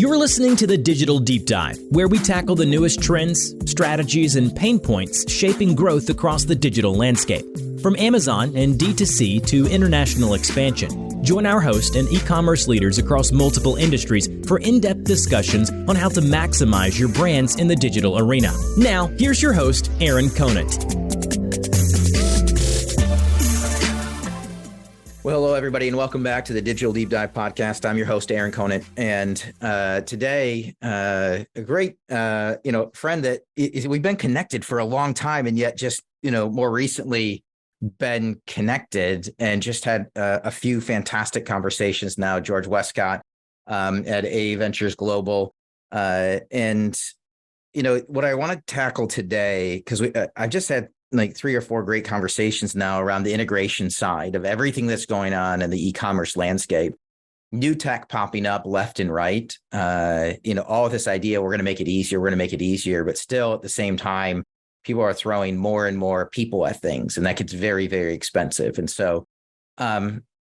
You're listening to the Digital Deep Dive, where we tackle the newest trends, strategies, and pain points shaping growth across the digital landscape. From Amazon and D2C to international expansion, join our host and e-commerce leaders across multiple industries for in-depth discussions on how to maximize your brands in the digital arena. Now, here's your host, Aaron Conant. Well, hello, everybody, and welcome back to the Digital Deep Dive podcast. I'm your host, Aaron Conant, and today, a great, friend that we've been connected for a long time, and yet just, more recently been connected and just had a few fantastic conversations now. George Wescott at A Ventures Global, and what I want to tackle today, because I've just had like 3 or 4 great conversations now around the integration side of everything that's going on in the e-commerce landscape. New tech popping up left and right. All of this idea, we're going to make it easier, but still at the same time, people are throwing more and more people at things, and that gets very, very expensive. And so,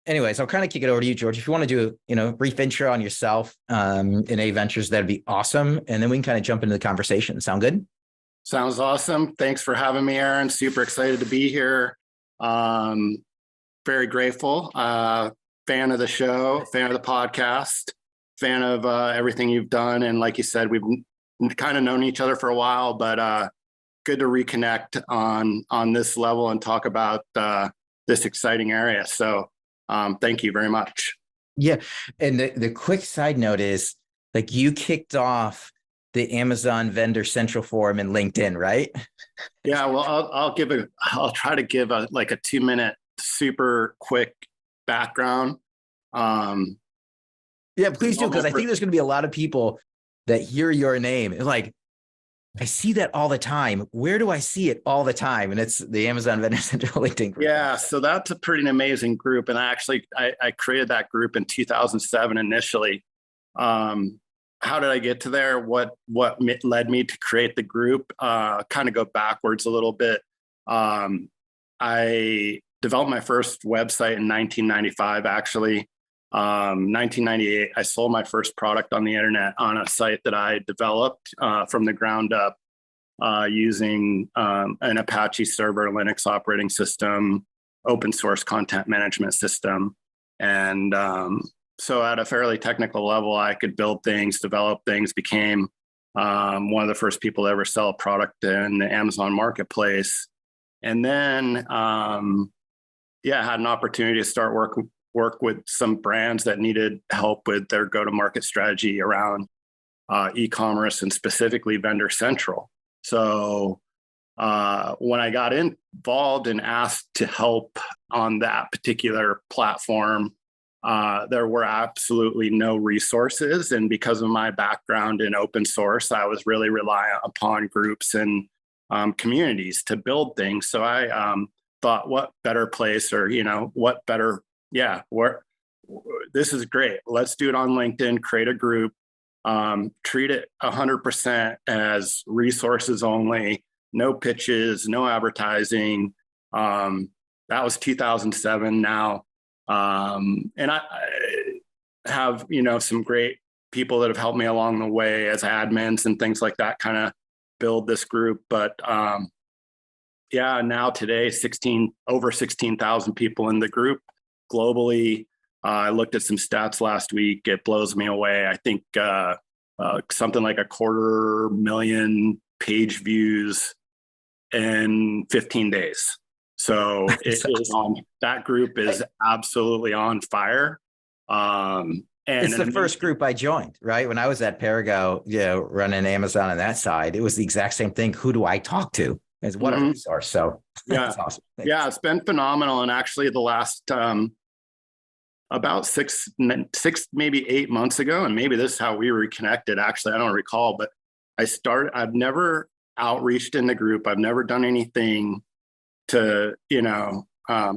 anyways, I'll kind of kick it over to you, George. If you want to do a brief intro on yourself in A Ventures, that'd be awesome. And then we can kind of jump into the conversation. Sound good? Sounds awesome. Thanks for having me, Aaron. Super excited to be here. Very grateful. Fan of the show, fan of the podcast, fan of everything you've done. And like you said, we've kind of known each other for a while, but good to reconnect on this level and talk about this exciting area. So thank you very much. Yeah. And the quick side note is, like, you kicked off the Amazon Vendor Central Forum in LinkedIn, right? Yeah, well, I'll try to give a 2-minute super quick background. Yeah, please do, because I think there's going to be a lot of people that hear your name and like, I see that all the time. Where do I see it all the time? And it's the Amazon Vendor Central LinkedIn group. Yeah, so that's a pretty amazing group, and I created that group in 2007 initially. How did I get to there? What led me to create the group? Kind of go backwards a little bit. I developed my first website in 1995, actually. 1998, I sold my first product on the internet on a site that I developed from the ground up using an Apache server, Linux operating system, open source content management system. And so at a fairly technical level, I could build things, develop things, became one of the first people to ever sell a product in the Amazon marketplace. And then, had an opportunity to start work with some brands that needed help with their go-to-market strategy around e-commerce and specifically Vendor Central. So when I got involved and asked to help on that particular platform, there were absolutely no resources. And because of my background in open source, I was really reliant upon groups and communities to build things. So I thought, what better place this is great. Let's do it on LinkedIn, create a group, treat it 100% as resources only, no pitches, no advertising. That was 2007 now. And I have, some great people that have helped me along the way as admins and things like that, kind of build this group. But now today, over 16,000 people in the group globally. I looked at some stats last week. It blows me away. I think something like 250,000 page views in 15 days. So that group is absolutely on fire. It's the first group I joined, right? When I was at Perigo, running Amazon on that side, it was the exact same thing. Who do I talk to? As what a resource. So that's awesome. Thanks. Yeah, it's been phenomenal. And actually the last about 6, maybe 8 months ago, and maybe this is how we reconnected. Actually, I don't recall, but I've never outreached in the group. I've never done anything to,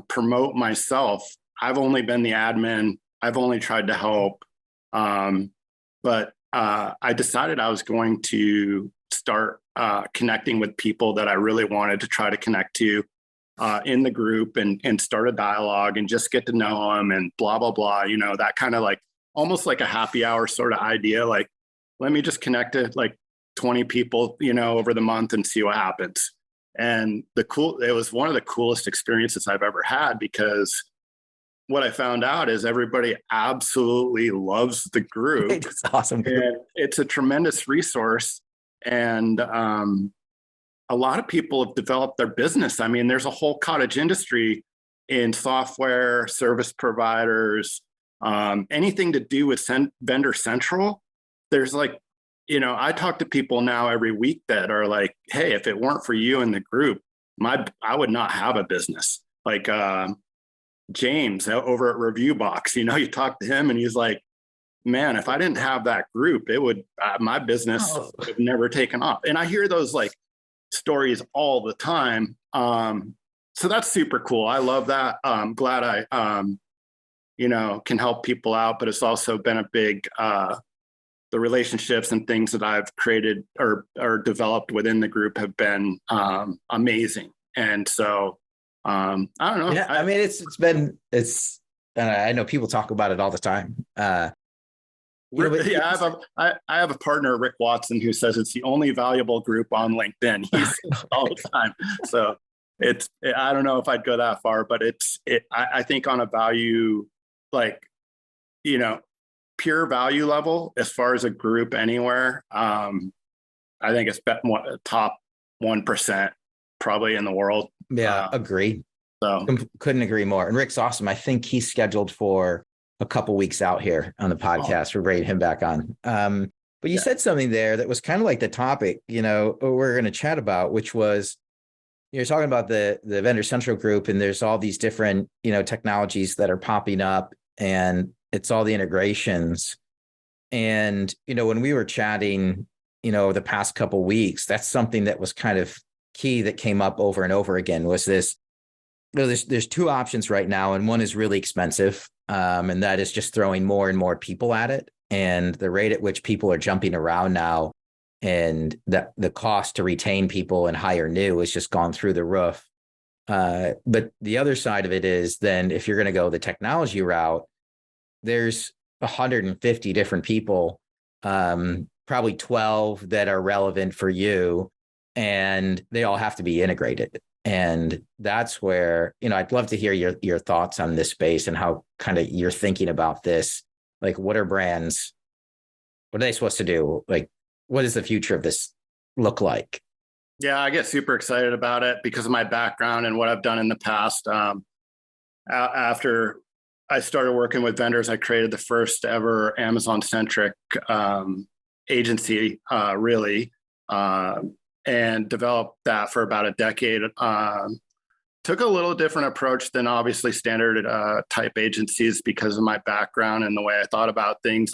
promote myself. I've only been the admin. I've only tried to help. But I decided I was going to start connecting with people that I really wanted to try to connect to in the group and start a dialogue and just get to know them and blah, blah, blah, that kind of like almost like a happy hour sort of idea. Like, let me just connect to like 20 people, over the month and see what happens. And it was one of the coolest experiences I've ever had, because what I found out is everybody absolutely loves the group. It's awesome. And it's a tremendous resource. And a lot of people have developed their business. I mean, there's a whole cottage industry in software, service providers, anything to do with Vendor Central. There's like, I talk to people now every week that are like, hey, if it weren't for you and the group, I would not have a business. Like James over at Review Box, you talk to him and he's like, man, if I didn't have that group, it would, my business would have never taken off. And I hear those like stories all the time. So that's super cool. I love that. I'm glad I, can help people out, but it's also been a big, the relationships and things that I've created or developed within the group have been amazing. And so I don't know. Yeah, I mean, I know people talk about it all the time. I have a partner, Rick Watson, who says it's the only valuable group on LinkedIn. He's all the time. So I don't know if I'd go that far, but I think on a value, like, pure value level, as far as a group anywhere, I think it's top 1% probably in the world. Yeah, agreed. So couldn't agree more. And Rick's awesome. I think he's scheduled for a couple weeks out here on the podcast. We're bringing him back on. But you said something there that was kind of like the topic, we're going to chat about, which was, you're talking about the Vendor Central group, and there's all these different, technologies that are popping up, and it's all the integrations. And, when we were chatting, the past couple of weeks, that's something that was kind of key that came up over and over again, was this. There's two options right now, and one is really expensive, and that is just throwing more and more people at it. And the rate at which people are jumping around now, and the cost to retain people and hire new has just gone through the roof. But the other side of it is, then if you're going to go the technology route, there's 150 different people, probably 12 that are relevant for you, and they all have to be integrated. And that's where, I'd love to hear your thoughts on this space and how kind of you're thinking about this. Like, what are brands? What are they supposed to do? Like, what does the future of this look like? Yeah, I get super excited about it because of my background and what I've done in the past. After I started working with vendors, I created the first ever Amazon-centric agency, really. And developed that for about a decade. Took a little different approach than obviously standard type agencies because of my background and the way I thought about things.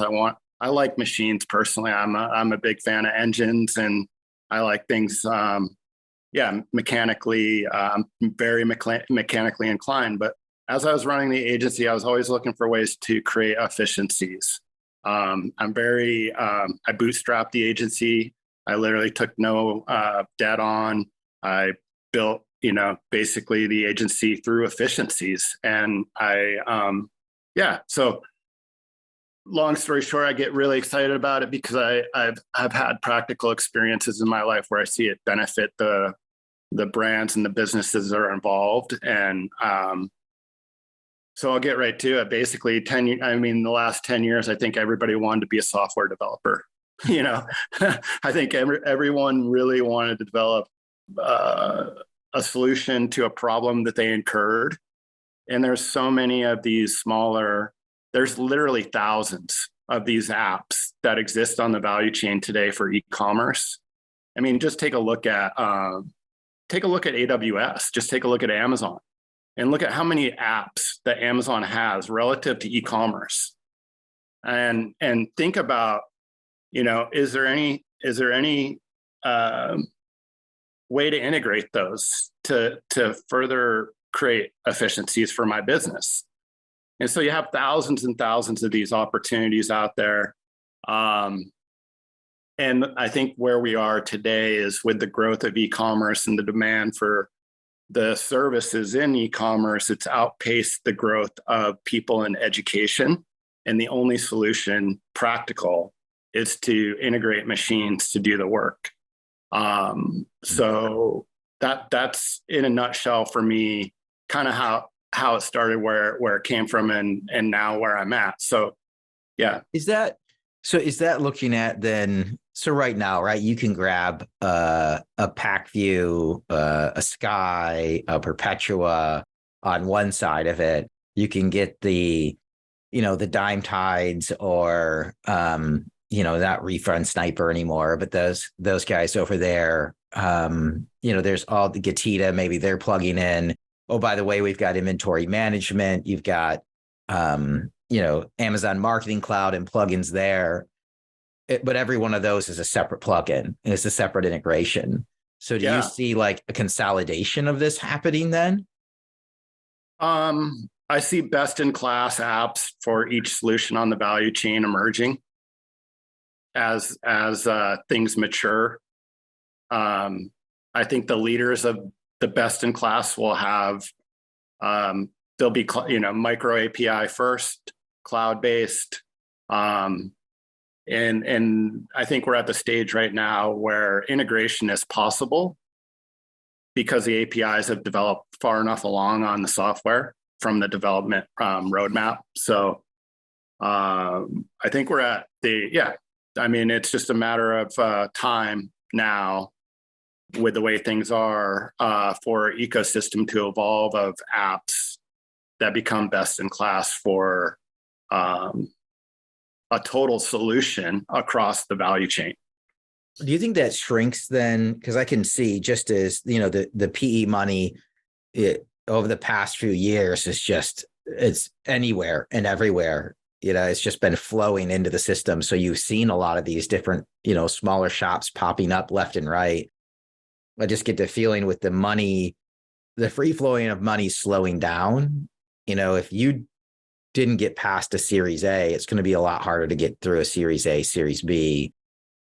I like machines personally. I'm a big fan of engines, and I like things, mechanically. I'm very mechanically inclined. But as I was running the agency, I was always looking for ways to create efficiencies. I bootstrapped the agency. I literally took no debt on. I built, basically the agency through efficiencies. And so long story short, I get really excited about it because I've had practical experiences in my life where I see it benefit the brands and the businesses that are involved. And so I'll get right to it. Basically, the last 10 years, I think everybody wanted to be a software developer. I think everyone really wanted to develop a solution to a problem that they incurred. And there's so many of these there's literally thousands of these apps that exist on the value chain today for e-commerce. I mean, just take a look at AWS, just take a look at Amazon, and look at how many apps that Amazon has relative to e-commerce. And think about, is there any way to integrate those to further create efficiencies for my business? And so you have thousands and thousands of these opportunities out there. And I think where we are today is with the growth of e-commerce and the demand for the services in e-commerce, it's outpaced the growth of people in education. And the only solution practical is to integrate machines to do the work. So that's in a nutshell for me, kind of how it started, where it came from, and now where I'm at. So yeah. Is that looking at then? So right now, right, you can grab a PackView, a Sky, a Perpetua on one side of it. You can get the Dime Tides, or not Refund Sniper anymore, but those guys over there. There's all the Gatita, maybe they're plugging in. Oh, by the way, we've got inventory management. You've got Amazon Marketing Cloud and plugins there. But every one of those is a separate plugin, and it's a separate integration. So do you see like a consolidation of this happening then? I see best in class apps for each solution on the value chain emerging as things mature. I think the leaders of the best in class will have, they'll be, micro API first, cloud-based. And I think we're at the stage right now where integration is possible because the APIs have developed far enough along on the software from the development roadmap. So I think we're at it's just a matter of time now with the way things are for ecosystem to evolve of apps that become best in class for a total solution across the value chain. Do you think that shrinks then? Because I can see, just as the PE money over the past few years it's anywhere and everywhere. It's just been flowing into the system. So you've seen a lot of these different smaller shops popping up left and right. I just get the feeling with the money, the free flowing of money slowing down. If you didn't get past a Series A, it's going to be a lot harder to get through a Series A, Series B.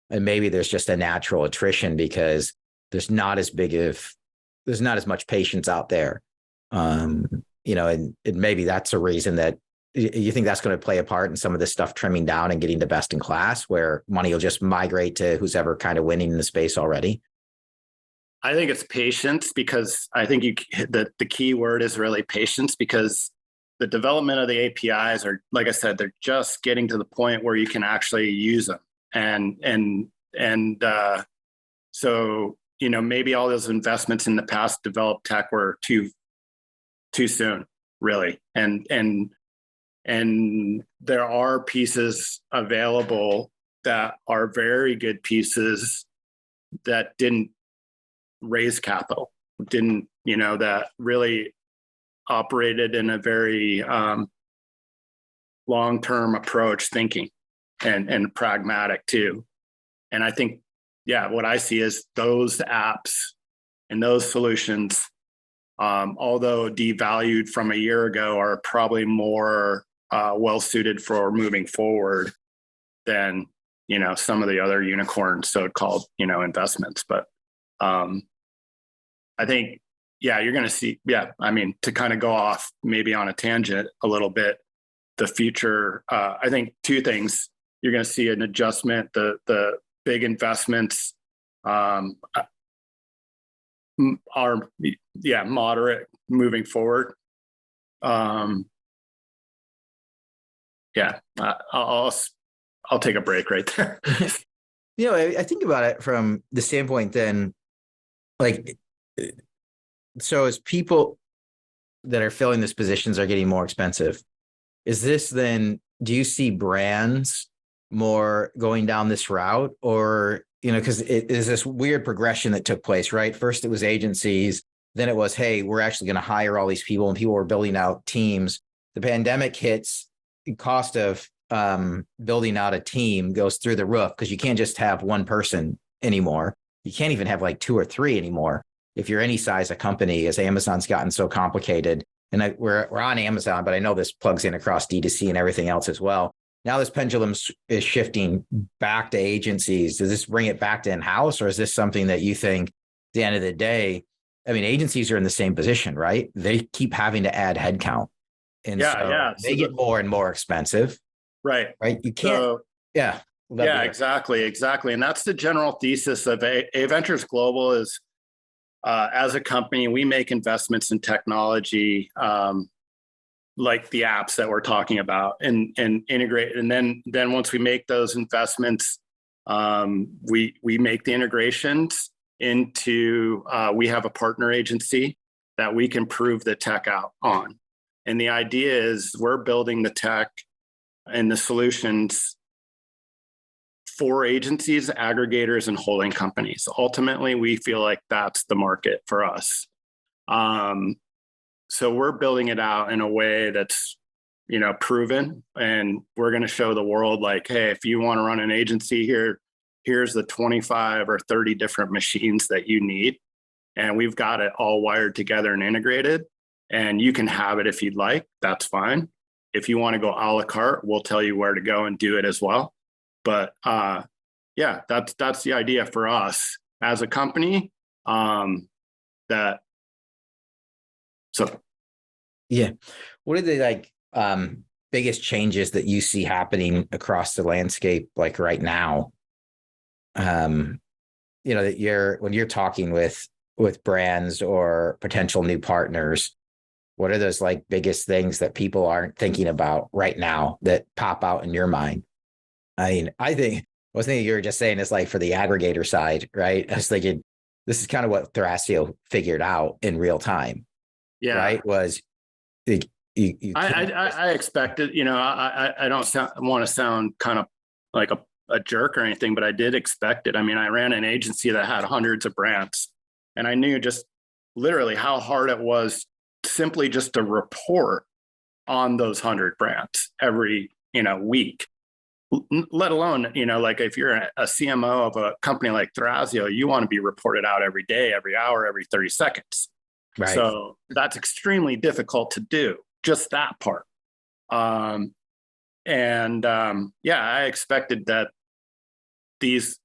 And maybe there's just a natural attrition because there's not as much patience out there. And maybe that's a reason that you think that's going to play a part in some of this stuff trimming down and getting to best in class, where money will just migrate to who's ever kind of winning in the space already. I think it's patience, because I think the key word is really patience, because the development of the APIs are, like I said, they're just getting to the point where you can actually use them. So, maybe all those investments in the past developed tech were too soon, really. And there are pieces available that are very good pieces that didn't raise capital, that really operated in a very long-term approach thinking and pragmatic too. And I think, what I see is those apps and those solutions, although devalued from a year ago, are probably more well-suited for moving forward than, some of the other unicorn so-called, investments. But I think, you're going to see, to kind of go off maybe on a tangent a little bit, the future, I think two things. You're going to see an adjustment, the big investments are, moderate moving forward. I'll take a break right there. I think about it from the standpoint then, like, so as people that are filling these positions are getting more expensive, is this then, do you see brands more going down this route? Or, because it is this weird progression that took place, right? First it was agencies, then it was, hey, we're actually going to hire all these people, and people were building out teams. The pandemic hits, the cost of building out a team goes through the roof, because you can't just have one person anymore. You can't even have like 2 or 3 anymore. If you're any size of company, as Amazon's gotten so complicated, and we're on Amazon, but I know this plugs in across D2C and everything else as well. Now this pendulum is shifting back to agencies. Does this bring it back to in-house, or is this something that you think at the end of the day, agencies are in the same position, right? They keep having to add headcount. And they get more and more expensive. Right. You can't. Love to Yeah, hear. exactly. And that's the general thesis of A Ventures Global is, as a company, we make investments in technology, like the apps that we're talking about, and integrate. And then once we make those investments, we make the integrations into, we have a partner agency that we can prove the tech out on. And the idea is we're building the tech and the solutions for agencies, aggregators, and holding companies. Ultimately, we feel like that's the market for us. So we're building it out in a way that's, proven, and we're going to show the world like, hey, if you want to run an agency here, here's the 25 or 30 different machines that you need. And we've got it all wired together and integrated, and you can have it if you'd like, that's fine. If you want to go a la carte, we'll tell you where to go and do it as well. But yeah, that's the idea for us as a company. Yeah. What are the biggest changes that you see happening across the landscape, like right now? That when you're talking with brands or potential new partners, what are those biggest things that people aren't thinking about right now that pop out in your mind? I mean, I was thinking you were just saying it's for the aggregator side, right? I was thinking this is kind of what Thrasio figured out in real time. Yeah. Right. Was I expected, I don't want to sound kind of like a jerk or anything, but I did expect it. I mean, I ran an agency that had hundreds of brands, and I knew just literally how hard it was simply just to report on those 100 brands every, week, let alone, if you're a CMO of a company like Thrasio, you want to be reported out every day, every hour, every 30 seconds. Right. So that's extremely difficult to do, just that part. I expected that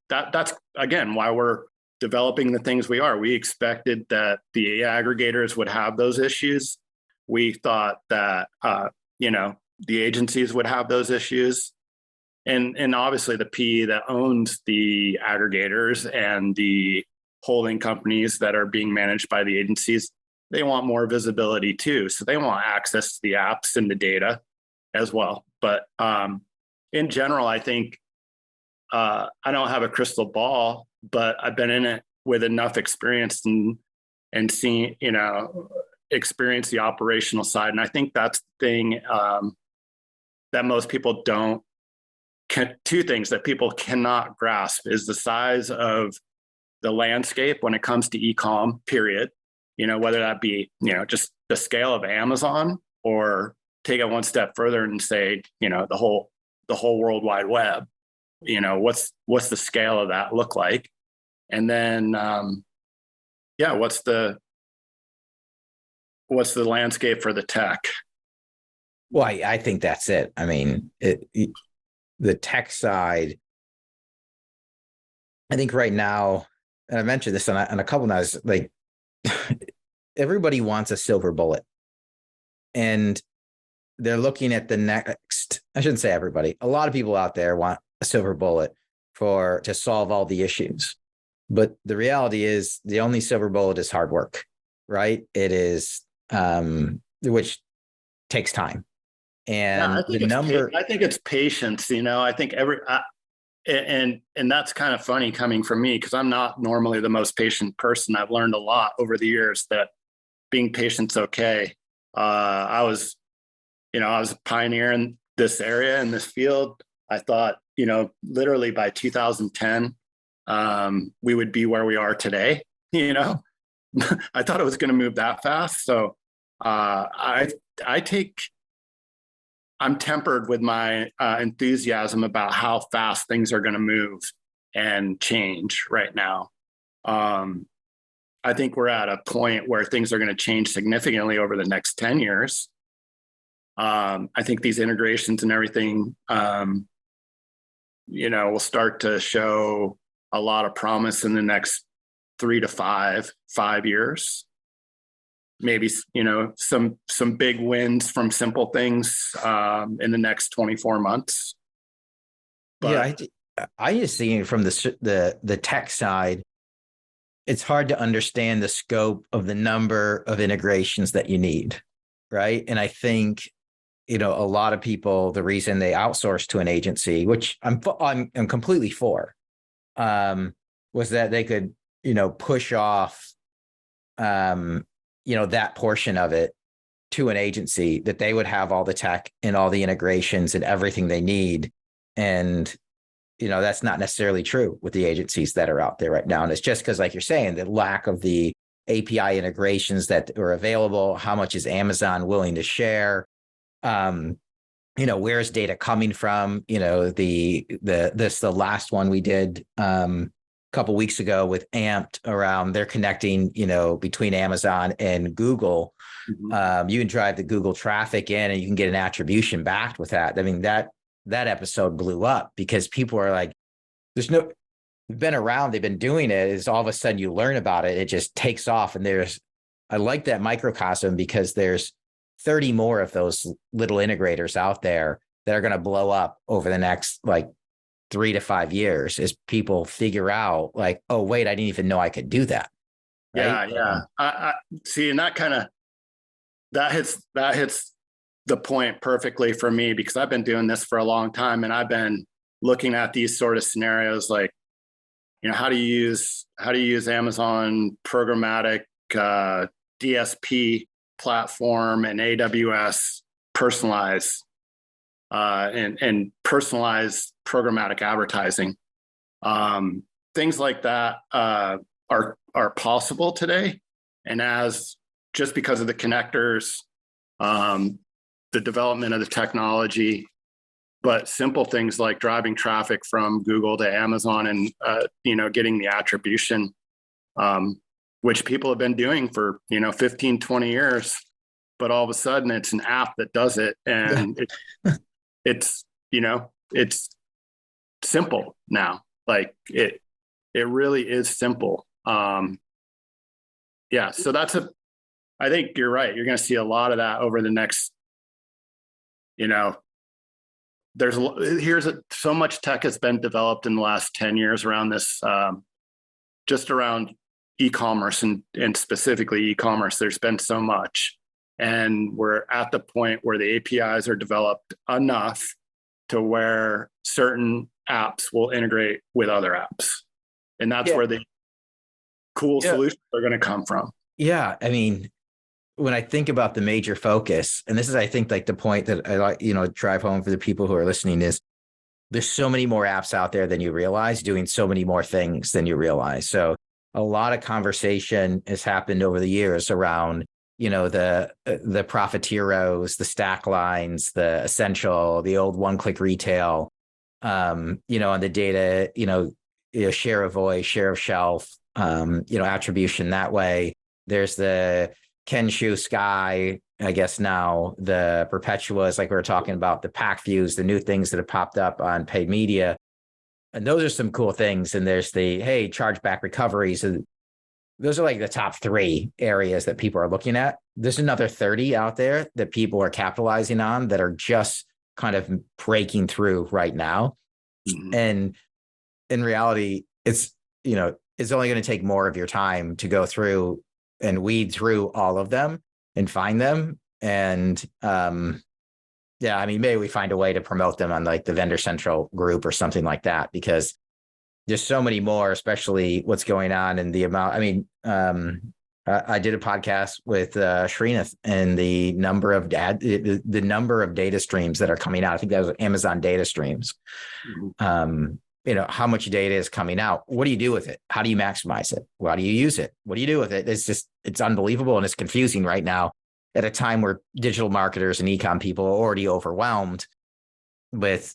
that's again why we're developing the things we are. We expected that the aggregators would have those issues. We thought that the agencies would have those issues. And obviously the PE that owns the aggregators and the holding companies that are being managed by the agencies, they want more visibility too. So they want access to the apps and the data as well. But in general, I think I don't have a crystal ball, but I've been in it with enough experience and seen, experience the operational side. And I think that's the thing that most people don't. Two things that people cannot grasp is the size of the landscape when it comes to e-com, period. Whether that be, just the scale of Amazon, or take it one step further and say, the whole World Wide Web, what's the scale of that look like? And then, what's the landscape for the tech? Well, I think that's it. I mean, the tech side, I think right now, and I mentioned this on a couple of nights, everybody wants a silver bullet, and they're looking at the next. I shouldn't say everybody. A lot of people out there want a silver bullet to solve all the issues, but the reality is the only silver bullet is hard work, right? It is, which takes time. And I think it's patience. I think and that's kind of funny coming from me, because I'm not normally the most patient person. I've learned a lot over the years that being patient's okay. I was a pioneer in this area, in this field. I thought, literally by 2010, we would be where we are today. I thought it was going to move that fast. So I'm tempered with my enthusiasm about how fast things are going to move and change right now. I think we're at a point where things are going to change significantly over the next 10 years. I think these integrations and everything, will start to show a lot of promise in the next 3 to 5 years. Maybe, some big wins from simple things in the next 24 months. But I just see from the tech side, it's hard to understand the scope of the number of integrations that you need, right? And I think, a lot of people, the reason they outsource to an agency, which I'm completely for, was that they could, push off, that portion of it to an agency, that they would have all the tech and all the integrations and everything they need. And, that's not necessarily true with the agencies that are out there right now. And it's just because, like you're saying, the lack of the API integrations that are available, how much is Amazon willing to share? Where's data coming from? The last one we did a couple weeks ago with Amped around they're connecting, between Amazon and Google. You can drive the Google traffic in and you can get an attribution backed with that. I mean, that episode blew up because people are like, they've been around, they've been doing it. Is all of a sudden you learn about it, it just takes off. And I like that microcosm because there's 30 more of those little integrators out there that are going to blow up over the next 3 to 5 years as people figure out oh, wait, I didn't even know I could do that. Right? Yeah. I see. And that hits the point perfectly for me, because I've been doing this for a long time and I've been looking at these sort of scenarios how do you use Amazon programmatic DSP platform and AWS personalize and personalized programmatic advertising. Things like that are possible today. And just because of the connectors, the development of the technology, but simple things like driving traffic from Google to Amazon and, getting the attribution, which people have been doing for, 15, 20 years, but all of a sudden it's an app that does it. And it's simple now. It really is simple. So I think you're right. You're going to see a lot of that over the next, so much tech has been developed in the last 10 years around this, just around e-commerce and specifically e-commerce. There's been so much, and we're at the point where the APIs are developed enough to where certain apps will integrate with other apps. And that's where the cool solutions are going to come from. Yeah. I mean, when I think about the major focus, and this is, I think, the point that I like, drive home for the people who are listening, is there's so many more apps out there than you realize, doing so many more things than you realize. So a lot of conversation has happened over the years around, the Profiteros, the stack lines, the essential, the old one-click retail, on the data, share of voice, share of shelf, attribution that way. There's the Kenshu Sky, I guess now the Perpetuas, like we were talking about, the pack views, the new things that have popped up on paid media. And those are some cool things. And there's the, hey, chargeback recoveries. And those are the top 3 areas that people are looking at. There's another 30 out there that people are capitalizing on that are just kind of breaking through right now. Mm-hmm. And in reality, it's only going to take more of your time to go through and weed through all of them and find them. And maybe we find a way to promote them on the Vendor Central group or something like that, because there's so many more, especially what's going on and the amount. I did a podcast with Srinath, and the number of data streams that are coming out. I think that was Amazon data streams. Mm-hmm. How much data is coming out? What do you do with it? How do you maximize it? How do you use it? What do you do with it? It's unbelievable. And it's confusing right now at a time where digital marketers and e-com people are already overwhelmed with,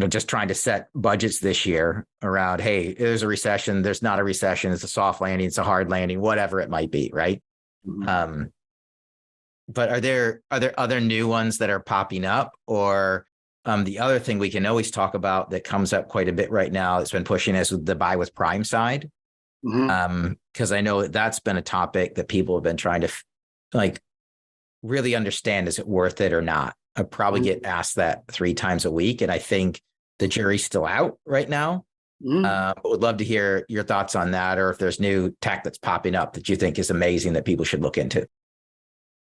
just trying to set budgets this year around, hey, there's a recession. There's not a recession. It's a soft landing. It's a hard landing, whatever it might be. Right. Mm-hmm. But are there other new ones that are popping up? Or the other thing we can always talk about that comes up quite a bit right now, it's been pushing, is the buy with Prime side. Mm-hmm. Because I know that's been a topic that people have been trying to really understand. Is it worth it or not? I probably get asked that 3 times a week. And I think the jury's still out right now. But would love to hear your thoughts on that, or if there's new tech that's popping up that you think is amazing that people should look into.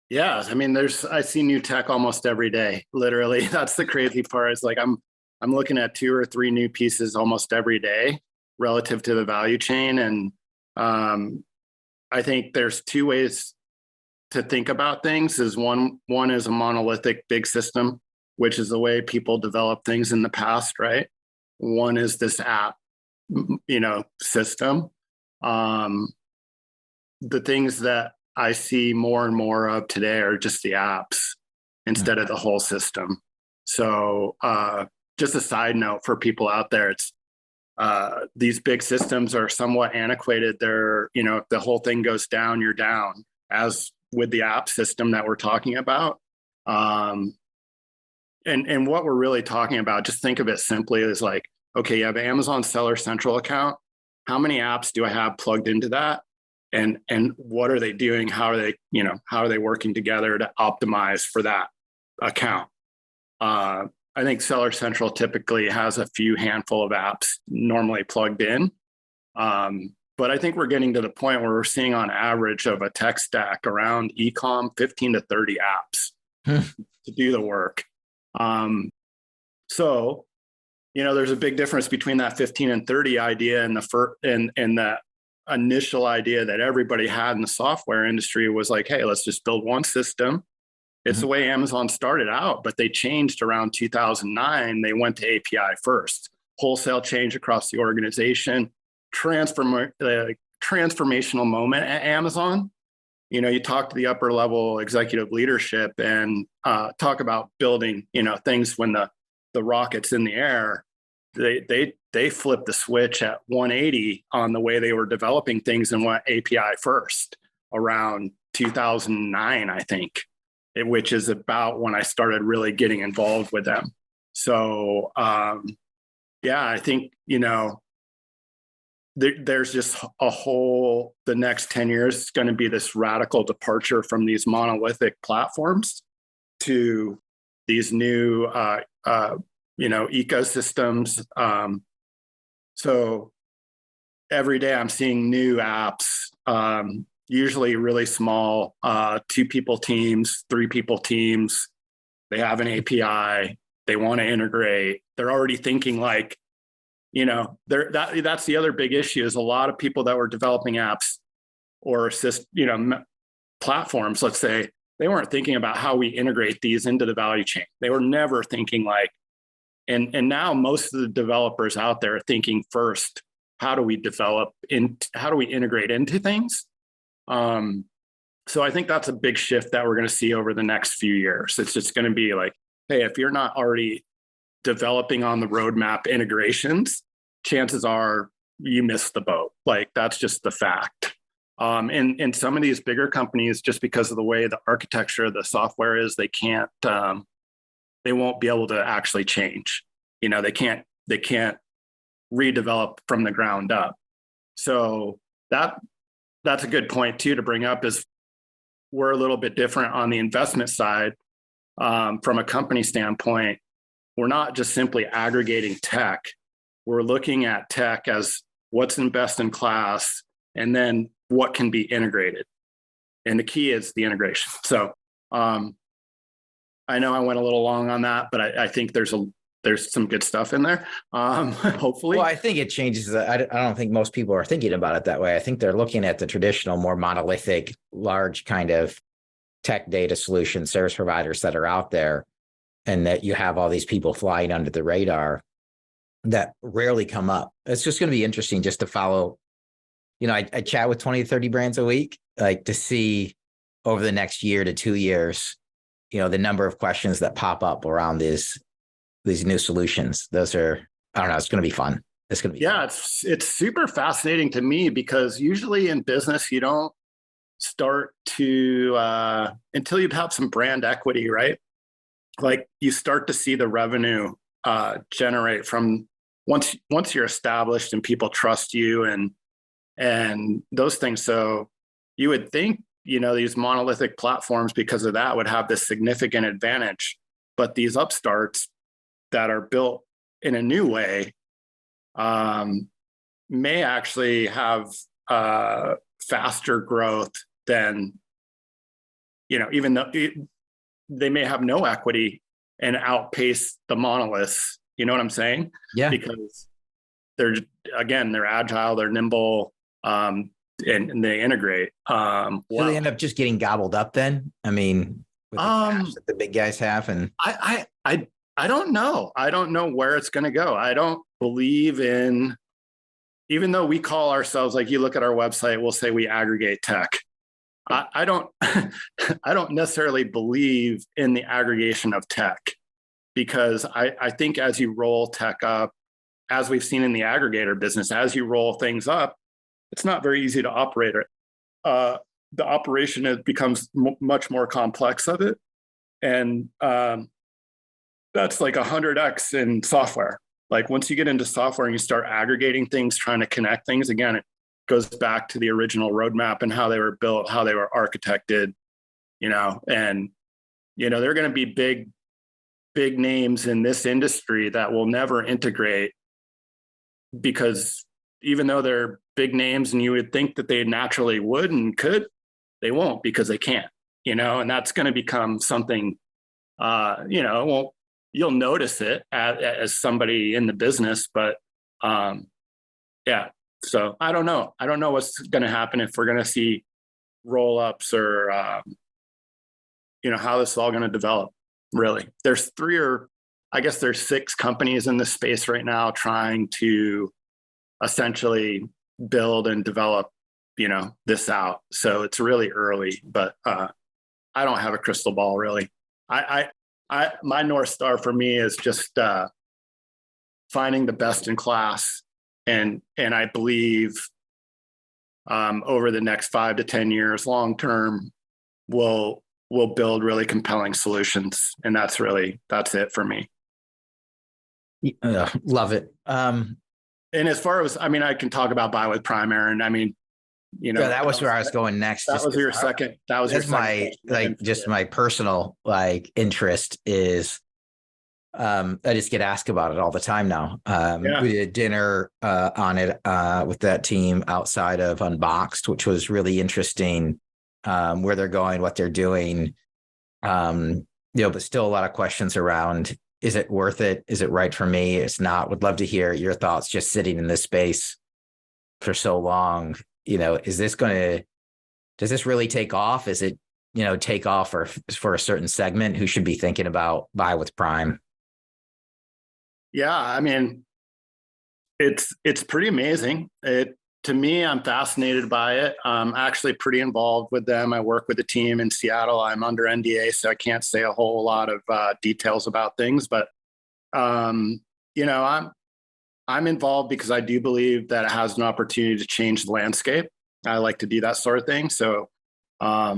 Yeah, I mean, I see new tech almost every day. Literally, that's the crazy part. Is like I'm looking at 2 or 3 new pieces almost every day relative to the value chain, and I think there's 2 ways to think about things. Is one is a monolithic big system, which is the way people develop things in the past, right? One is this app, system. The things that I see more and more of today are just the apps instead of the whole system. So just a side note for people out there, it's these big systems are somewhat antiquated. They're, if the whole thing goes down, you're down, as with the app system that we're talking about. And what we're really talking about, just think of it simply as like, okay, you have an Amazon Seller Central account. How many apps do I have plugged into that? And what are they doing? How are they working together to optimize for that account? I think Seller Central typically has a few handful of apps normally plugged in. But I think we're getting to the point where we're seeing on average of a tech stack around e-com 15 to 30 apps to do the work. So, there's a big difference between that 15 and 30 idea and the initial idea that everybody had in the software industry was like, hey, let's just build one system. It's the way Amazon started out, but they changed around 2009. They went to API first, wholesale change across the organization, transformational moment at Amazon. You talk to the upper level executive leadership and talk about building, things when the rocket's in the air. They flipped the switch at 180 on the way they were developing things and went API first around 2009, I think, which is about when I started really getting involved with them. So, I think, there's just the next 10 years is going to be this radical departure from these monolithic platforms to these new, ecosystems. So every day I'm seeing new apps, usually really small, 2-people teams, 3-people teams. They have an API. They want to integrate. They're already thinking like, that's the other big issue is a lot of people that were developing apps or platforms, let's say, they weren't thinking about how we integrate these into the value chain. They were never thinking like, and now most of the developers out there are thinking first, how do we integrate into things? So I think that's a big shift that we're going to see over the next few years. It's just going to be like, hey, if you're not already developing on the roadmap integrations, chances are you missed the boat. Like that's just the fact. And some of these bigger companies, just because of the way the architecture of the software is, they can't, they won't be able to actually change. They can't redevelop from the ground up. So that's a good point too to bring up is we're a little bit different on the investment side. From a company standpoint, we're not just simply aggregating tech. We're looking at tech as what's in best in class and then what can be integrated. And the key is the integration. So I know I went a little long on that, but I think there's some good stuff in there. Hopefully. Well, I think it changes. I don't think most people are thinking about it that way. I think they're looking at the traditional, more monolithic, large kind of tech data solution service providers that are out there, and that you have all these people flying under the radar that rarely come up. It's just going to be interesting just to follow. I chat with 20 to 30 brands a week, like to see over the next year to 2 years, the number of questions that pop up around these new solutions. Those are, I don't know, it's going to be fun. It's going to be fun. It's super fascinating to me because usually in business, you don't start to, until you have some brand equity, right? Like you start to see the revenue generate from once you're established and people trust you and those things. So you would think, these monolithic platforms, because of that, would have this significant advantage. But these upstarts that are built in a new way, may actually have faster growth than, even though they may have no equity and outpace the monoliths. You know what I'm saying? Yeah. Because they're agile, they're nimble, and they integrate. So they end up just getting gobbled up then? I mean, with the cash that the big guys have, and I don't know. I don't know where it's going to go. I don't believe in, even though we call ourselves, like you look at our website, we'll say we aggregate tech. I don't I don't necessarily believe in the aggregation of tech, because I think as you roll tech up, as we've seen in the aggregator business, as you roll things up, it's not very easy to operate it. The operation becomes much more complex of it. And that's like 100x in software. Like once you get into software and you start aggregating things, trying to connect things, again, it goes back to the original roadmap and how they were built, how they were architected, and, they're going to be big names in this industry that will never integrate, because even though they're big names and you would think that they naturally would and could, they won't, because they can't, and that's going to become something, you'll notice it as somebody in the business, but yeah. So I don't know. I don't know what's going to happen, if we're going to see roll-ups or, how this is all going to develop, really. There's there's 6 companies in this space right now trying to essentially build and develop, this out. So it's really early, but I don't have a crystal ball, really. My North Star for me is just finding the best in class. And I believe over the next 5 to 10 years, long term, we'll build really compelling solutions. And that's it for me. Love it. And as far as, I can talk about Buy with Prime, Aaron. That was where I was going next. That was your second. My personal interest is, I just get asked about it all the time now. We did dinner on it with that team outside of Unboxed, which was really interesting, where they're going, what they're doing. But still a lot of questions around, is it worth it? Is it right for me? It's not. Would love to hear your thoughts, just sitting in this space for so long. Does this really take off? Is it, take off for a certain segment who should be thinking about Buy with Prime? Yeah, it's pretty amazing. To me, I'm fascinated by it. I'm actually pretty involved with them. I work with a team in Seattle. I'm under NDA, so I can't say a whole lot of details about things. But I'm involved because I do believe that it has an opportunity to change the landscape. I like to do that sort of thing. So I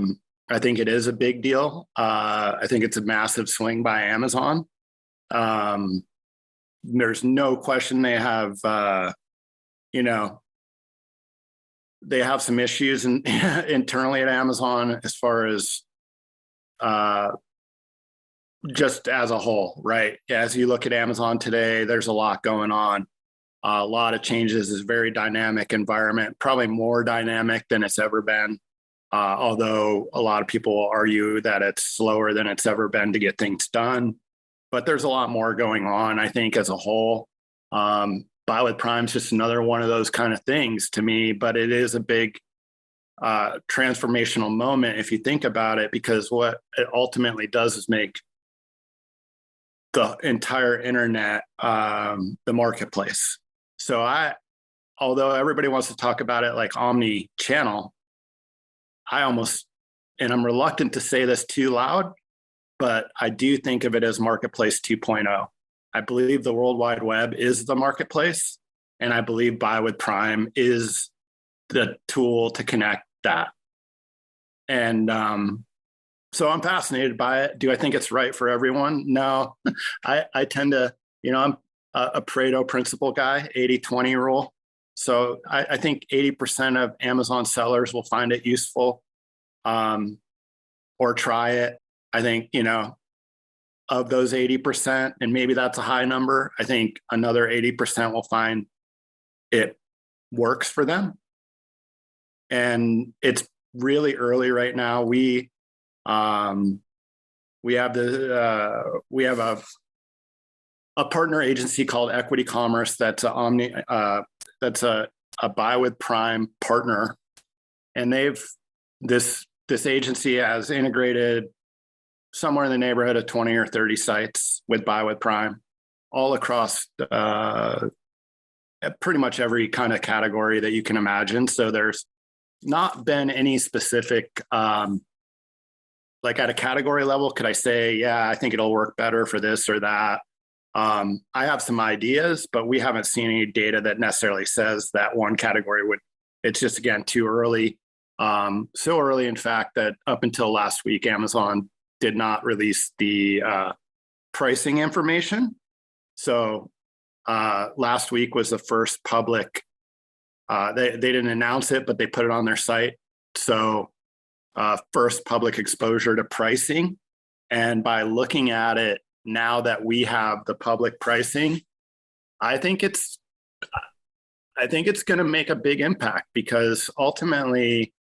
think it is a big deal. I think it's a massive swing by Amazon. There's no question they have, they have some issues internally at Amazon as far as just as a whole, right? As you look at Amazon today, there's a lot going on. A lot of changes. Is a very dynamic environment, probably more dynamic than it's ever been. Although a lot of people argue that it's slower than it's ever been to get things done. But there's a lot more going on, I think, as a whole. Buy with Prime is just another one of those kind of things to me, but it is a big transformational moment if you think about it, because what it ultimately does is make the entire internet the marketplace. So although everybody wants to talk about it like omni-channel, and I'm reluctant to say this too loud, but I do think of it as Marketplace 2.0. I believe the World Wide Web is the marketplace, and I believe Buy with Prime is the tool to connect that. And so I'm fascinated by it. Do I think it's right for everyone? No. I tend to, I'm a Pareto principle guy, 80-20 rule. So I think 80% of Amazon sellers will find it useful or try it. I think, of those 80%, and maybe that's a high number, I think another 80% will find it works for them. And it's really early right now. We have a partner agency called eCommerce that's a buy with Prime partner, and this agency has integrated somewhere in the neighborhood of 20 or 30 sites with buy with Prime, all across pretty much every kind of category that you can imagine. So there's not been any specific, like at a category level, could I say, yeah, I think it'll work better for this or that. I have some ideas, but we haven't seen any data that necessarily says that one category would. It's just, again, too early. So early, in fact, that up until last week, Amazon did not release the pricing information. So last week was the first public, they didn't announce it, but they put it on their site. So first public exposure to pricing. And by looking at it now that we have the public pricing, I think it's going to make a big impact, because ultimately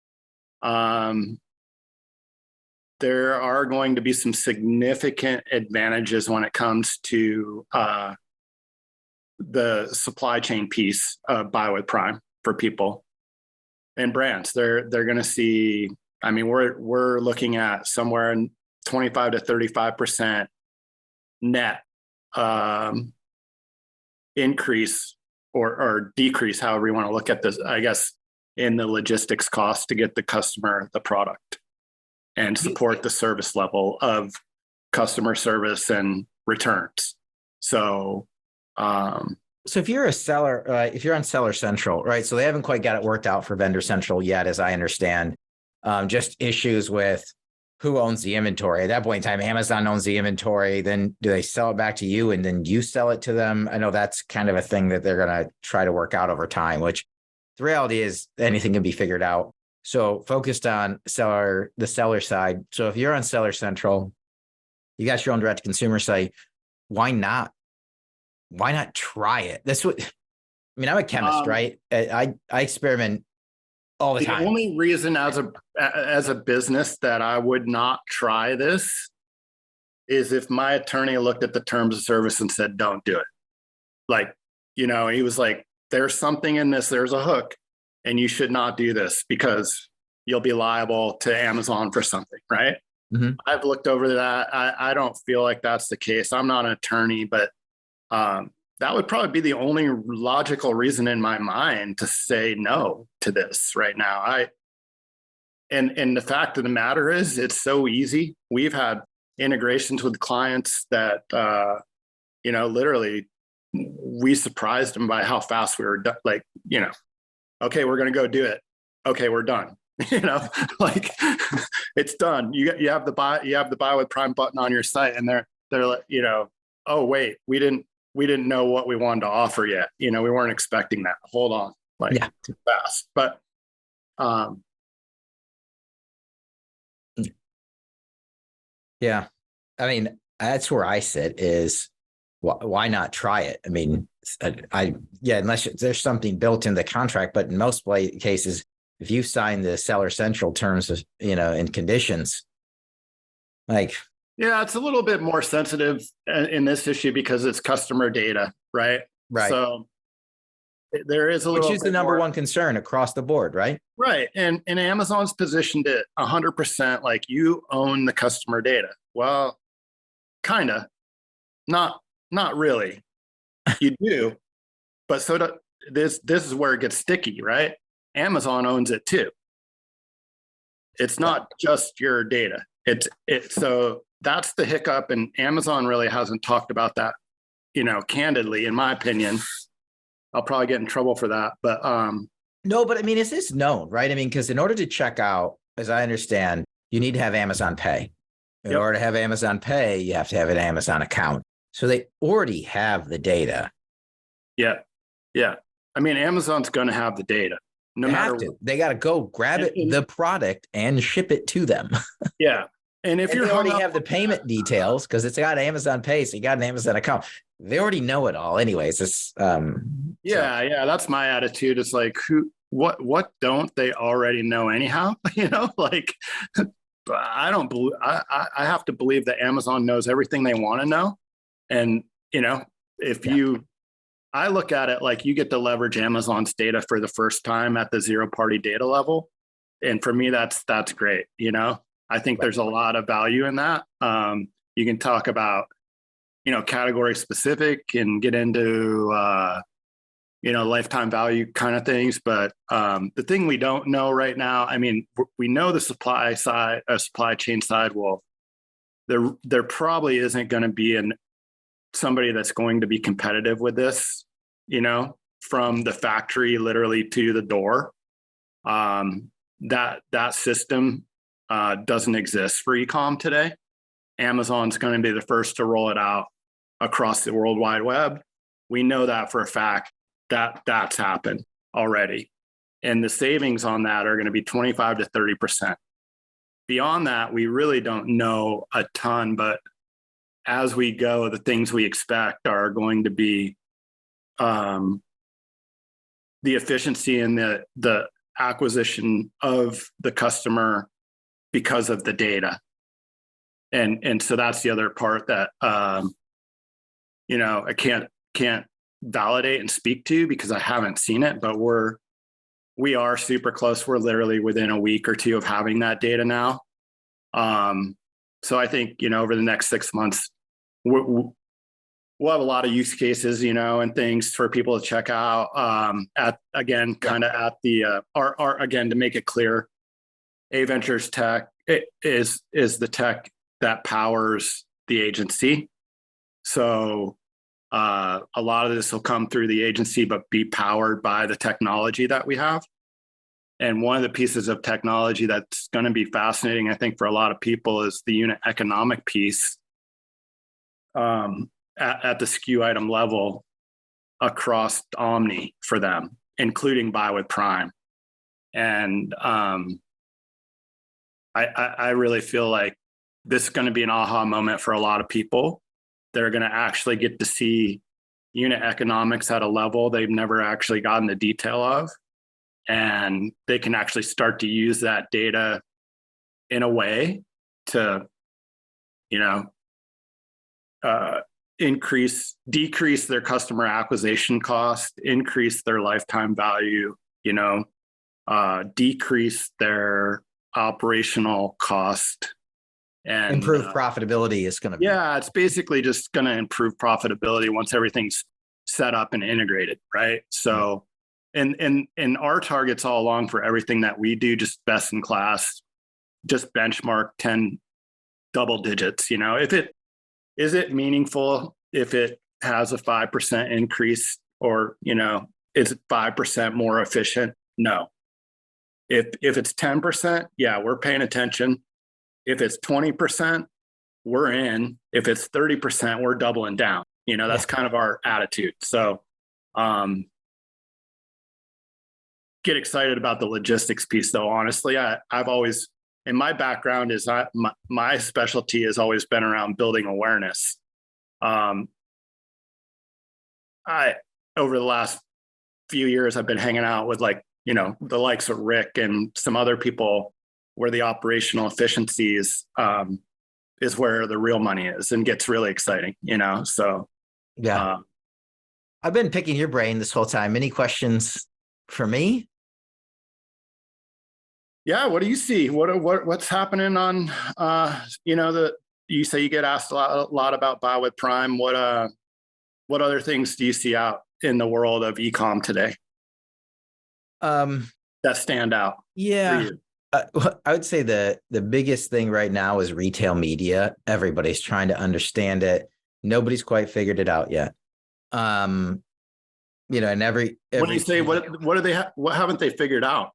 there are going to be some significant advantages when it comes to the supply chain piece of buy with Prime for people and brands. They're going to see, I mean, we're looking at somewhere in 25 to 35% net increase or decrease, however you want to look at this, I guess, in the logistics cost to get the customer the product and support the service level of customer service and returns. So if you're a seller, if you're on Seller Central, right? So they haven't quite got it worked out for Vendor Central yet, as I understand. Just issues with who owns the inventory. At that point in time, Amazon owns the inventory. Then do they sell it back to you and then you sell it to them? I know that's kind of a thing that they're going to try to work out over time, which the reality is anything can be figured out. So focused on the seller side. So if you're on Seller Central, you got your own direct to consumer site, why not? Why not try it? That's what, I mean, I'm a chemist, right? I experiment all the time. The only reason as a business that I would not try this is if my attorney looked at the terms of service and said, don't do it. Like, he was like, there's something in this, there's a hook, and you should not do this because you'll be liable to Amazon for something, right? Mm-hmm. I've looked over that. I don't feel like that's the case. I'm not an attorney, but that would probably be the only logical reason in my mind to say no to this right now. And the fact of the matter is, it's so easy. We've had integrations with clients that, literally we surprised them by how fast we were done. Like, okay, we're going to go do it. Okay, we're done. Like it's done. You have the buy with Prime button on your site, and they're like, oh wait, we didn't know what we wanted to offer yet. We weren't expecting that. Hold on, too fast. But yeah, I mean, that's where I sit is why not try it? I mean, unless there's something built in the contract, but in most cases, if you sign the Seller Central terms of, and conditions, like. Yeah, it's a little bit more sensitive in this issue because it's customer data, right? Right. So there is a little, which is the number one concern across the board, right? Right. And Amazon's positioned it 100% like you own the customer data. Well, kind of, not really. You do, but this is where it gets sticky, right? Amazon owns it too. It's not just your data. So that's the hiccup, and Amazon really hasn't talked about that, candidly, in my opinion. I'll probably get in trouble for that, but no, but I mean, is this known, right? I mean, because in order to check out, as I understand, you need to have Amazon Pay. In order to have Amazon Pay, you have to have an Amazon account. So they already have the data. Yeah. I mean, Amazon's going to have the data. No matter what. They got to go grab the product and ship it to them. Yeah. And if And you're they already hung up have the payment details because it's got Amazon Pay, so you got an Amazon account. They already know it all, anyways. It's yeah, that's my attitude. It's like, what don't they already know anyhow? Like I don't believe I have to believe that Amazon knows everything they want to know. And if I look at it like you get to leverage Amazon's data for the first time at the zero party data level. And for me, that's great. I think there's a lot of value in that. You can talk about, category specific and get into, lifetime value kind of things. But the thing we don't know right now, I mean, we know the supply chain side. Well, there probably isn't going to be somebody that's going to be competitive with this, from the factory literally to the door. That system doesn't exist for e-com today. Amazon's going to be the first to roll it out across the World Wide Web. We know that for a fact that's happened already. And the savings on that are going to be 25 to 30%. Beyond that, we really don't know a ton, but as we go, the things we expect are going to be the efficiency and the acquisition of the customer because of the data. And so that's the other part that, I can't validate and speak to because I haven't seen it, but we are super close. We're literally within a week or two of having that data now. So I think, over the next 6 months, we'll have a lot of use cases, and things for people to check out. Again, to make it clear, A-Ventures Tech is the tech that powers the agency. So a lot of this will come through the agency, but be powered by the technology that we have. And one of the pieces of technology that's going to be fascinating, I think, for a lot of people is the unit economic piece at the SKU item level across Omni for them, including Buy with Prime. And I really feel like this is going to be an aha moment for a lot of people. They're going to actually get to see unit economics at a level they've never actually gotten the detail of. And they can actually start to use that data in a way to, decrease their customer acquisition cost, increase their lifetime value, decrease their operational cost. And improve profitability is going to be. Yeah, it's basically just going to improve profitability once everything's set up and integrated, right? So, and our targets all along for everything that we do, just best in class, just benchmark 10 double digits. Is it meaningful if it has a 5% increase, or is it 5% more efficient? No. If it's 10%, yeah, we're paying attention. If it's 20%, we're in. If it's 30%, we're doubling down. That's kind of our attitude. So get excited about the logistics piece, though. Honestly, I've always, in my background is my specialty has always been around building awareness. Over the last few years, I've been hanging out with the likes of Rick and some other people where the operational efficiencies is where the real money is and gets really exciting, so. Yeah. I've been picking your brain this whole time. Any questions for me? Yeah. What do you see? What's happening on, you say you get asked a lot about Buy with Prime. What other things do you see out in the world of e-com today? That stand out? Yeah. I would say the biggest thing right now is retail media. Everybody's trying to understand it. Nobody's quite figured it out yet. And every when you say what do they what haven't they figured out?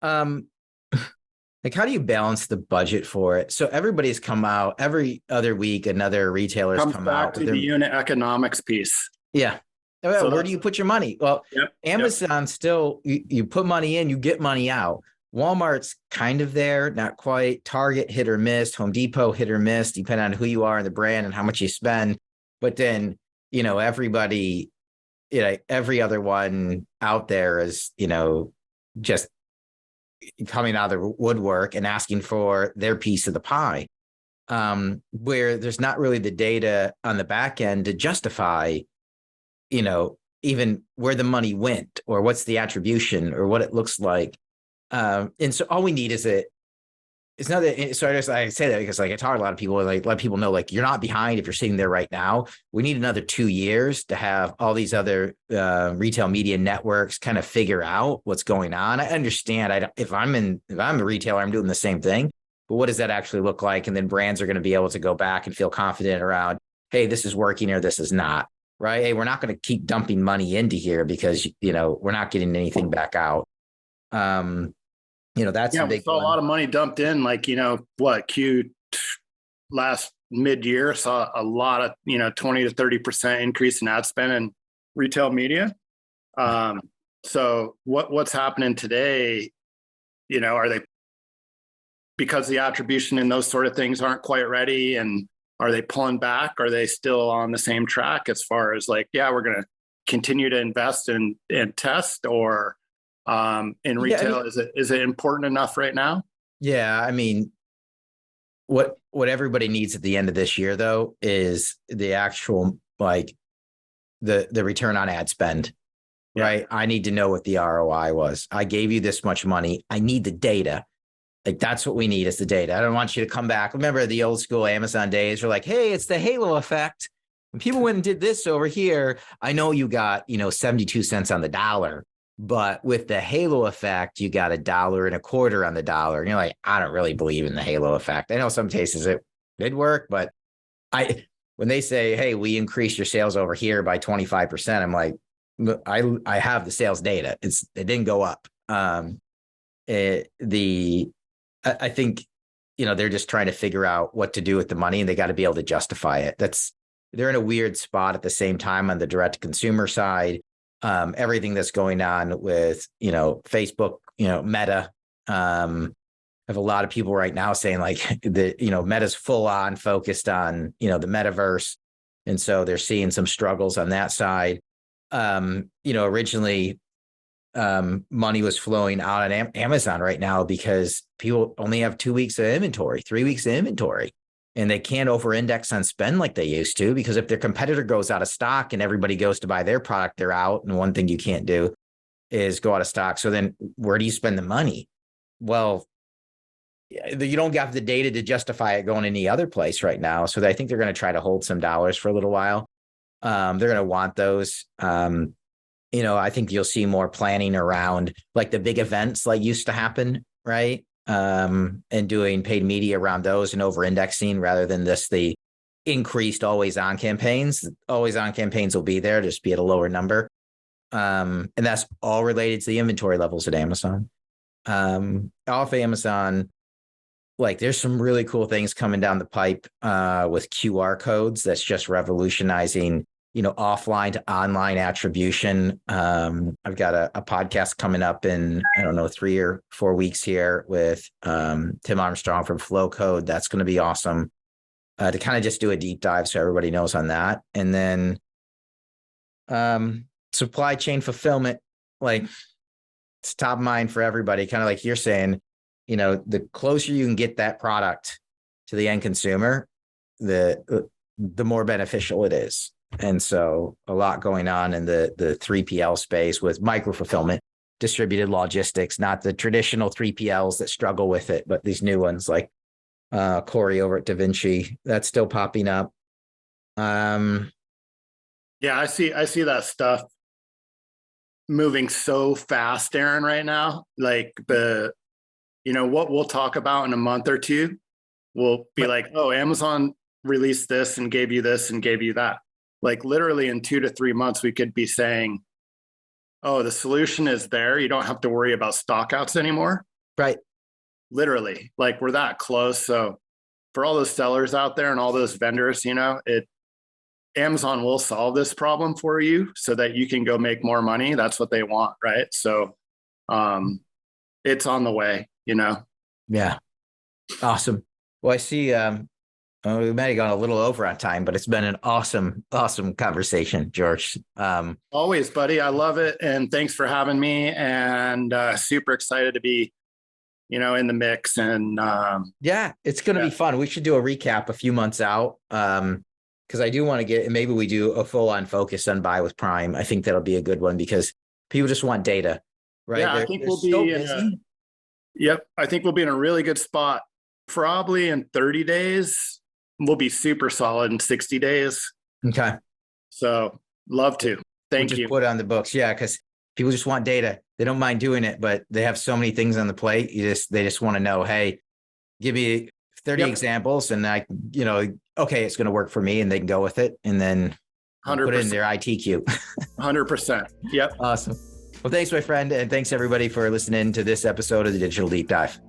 Like, how do you balance the budget for it? So everybody's come out every other week. Another retailer's Comes come back out to the unit economics piece. Yeah. Well, where do you put your money? Well, yep, Amazon still, you put money in, you get money out. Walmart's kind of there, not quite. Target hit or miss, Home Depot hit or miss, depending on who you are and the brand and how much you spend. But then, everybody, every other one out there is, just coming out of the woodwork and asking for their piece of the pie, where there's not really the data on the back end to justify, even where the money went or what's the attribution or what it looks like. And so all we need is it's not that. So I say that because I talk to a lot of people, let people know, you're not behind if you're sitting there right now. We need another 2 years to have all these other retail media networks kind of figure out what's going on. I understand. If I'm a retailer, I'm doing the same thing. But what does that actually look like? And then brands are going to be able to go back and feel confident around, hey, this is working or this is not. Right? Hey, we're not going to keep dumping money into here because we're not getting anything back out. That's a big we saw one. a lot of money dumped in, last mid-year saw a lot of 20 to 30% increase in ad spend in retail media. So what's happening today? Are they, because the attribution and those sort of things aren't quite ready, and are they pulling back? Are they still on the same track as far as we're going to continue to invest and test, or in retail, is it important enough right now? Yeah. I mean, what everybody needs at the end of this year, though, is the actual, the return on ad spend, right? I need to know what the ROI was. I gave you this much money. I need the data. That's what we need, is the data. I don't want you to come back. Remember the old school Amazon days? You're hey, it's the halo effect. When people went and did this over here, I know you got, 72 cents on the dollar, but with the halo effect, you got $1.25 on the dollar. And you're I don't really believe in the halo effect. I know some cases it did work, but when they say, hey, we increased your sales over here by 25%, I'm I have the sales data. It didn't go up. I think, they're just trying to figure out what to do with the money, and they got to be able to justify it. They're in a weird spot at the same time on the direct to consumer side. Everything that's going on with, Facebook, Meta. I have a lot of people right now saying Meta's full on focused on, the metaverse. And so they're seeing some struggles on that side. Originally, money was flowing out on Amazon right now because people only have 2 weeks of inventory, 3 weeks of inventory, and they can't over-index on spend like they used to, because if their competitor goes out of stock and everybody goes to buy their product, they're out. And one thing you can't do is go out of stock. So then where do you spend the money? Well, you don't have the data to justify it going any other place right now. So I think they're going to try to hold some dollars for a little while. They're going to want those. I think you'll see more planning around the big events used to happen, right? And doing paid media around those and over-indexing rather than the increased always-on campaigns. Always-on campaigns will be there, just be at a lower number. And that's all related to the inventory levels at Amazon. Off Amazon, there's some really cool things coming down the pipe with QR codes that's just revolutionizing offline to online attribution. I've got a podcast coming up in, 3 or 4 weeks here with Tim Armstrong from Flow Code. That's going to be awesome to kind of just do a deep dive so everybody knows on that. And then supply chain fulfillment, it's top of mind for everybody, kind of like you're saying, the closer you can get that product to the end consumer, the more beneficial it is. And so a lot going on in the 3PL space with micro fulfillment, distributed logistics, not the traditional 3PLs that struggle with it, but these new ones like Corey over at DaVinci, that's still popping up. I see that stuff moving so fast, Aaron, right now. What we'll talk about in a month or two, we'll be oh, Amazon released this and gave you this and gave you that. Literally in 2 to 3 months, we could be saying, oh, the solution is there. You don't have to worry about stockouts anymore. Right. Literally, we're that close. So for all those sellers out there and all those vendors, Amazon will solve this problem for you so that you can go make more money. That's what they want. Right. So it's on the way, you know? Yeah. Awesome. Well, I see, we might have gone a little over on time, but it's been an awesome conversation, George. Always, buddy. I love it. And thanks for having me, and super excited to be, in the mix. And yeah, it's going to be fun. We should do a recap a few months out. Because I do want to maybe we do a full on focus on Buy with Prime. I think that'll be a good one because people just want data, right? Yeah, I think we'll be I think we'll be in a really good spot. Probably in 30 days. We'll be super solid in 60 days. Okay. So love to. Thank you. Put it on the books. Yeah. Because people just want data. They don't mind doing it, but they have so many things on the plate. They just want to know, hey, give me 30 examples and okay, it's going to work for me, and they can go with it and then 100%. Put it in their IT queue. 100%. Yep. Awesome. Well, thanks, my friend. And thanks everybody for listening to this episode of the Digital Deep Dive.